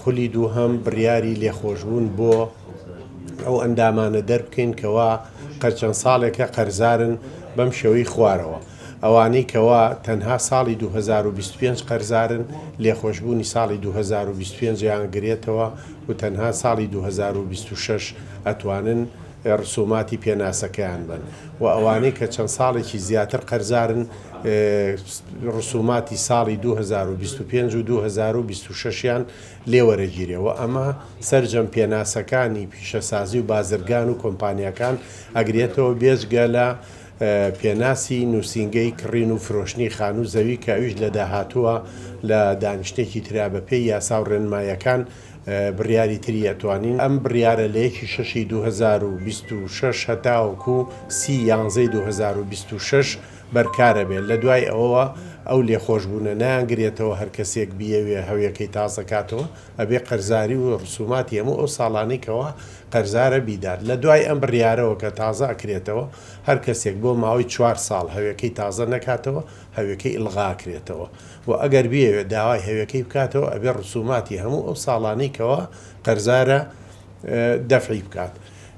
خولی دووهەم بڕیاری لێخۆشبوون بۆ ئەو ئەندامانە دەربکەین کەوا قەرچەند ساڵێکە قەرزارن بەم شێوەی خوارەوە. ئەوانەی کەوا تەنها ساڵی 2025 قەرزارن لێخۆشببوونی ساڵی 2025 یانگرێتەوە و تەنها ساڵی 2026 ئەتوانن ڕسوماتی پێناسەکەیان بن و ئەوانەی کە چەند ساڵێکی زیاتر قەرزارن ڕسوماتی ساڵی 2025 و 2026یان لێوەرەگیرەوە. ئەمە سەرجەم پێناسەکانی پیشەسازی و بازرگان و کۆمپانیەکان ئەگرێتەوە بێجگە لە پێناسی نووسینگەی کڕین و فرۆشتنی خان و زەوی کە ئەویش لە داهاتووە لە دانیشتێکی ترا بەپێی یاسا و ڕێنمایەکان بڕیاری تری ئەتوانین ئەم بڕیارە لە 1 2026 هەتاوەکو 30 2026 بەرکارە بێت. لە دوای ئەوەوە ئەو لێخۆشببوونە نایانگرێتەوە هەر کەسێک بیەوێ هەویەکەی تازەکاتەوە ئەبێ قەرزاری و ڕسوماتی هەموو ئەو ساڵانێکەوە قەرزارە بیدات. لە دوای ئەم بڕیارەوە کە تازە ئەکرێتەوە هەر کەسێک بۆ ماوەی 4 ساڵ هەویەکەی تازە نەکاتەوە هەویەکەی ئڵغاکرێتەوە و ئەگەر بیەوێت داوای هەویەکەی بکاتەوە ئەبێ ڕسوماتی هەموو ئەو ساڵانەی کەەوە قەرزارە دەفعی بکات.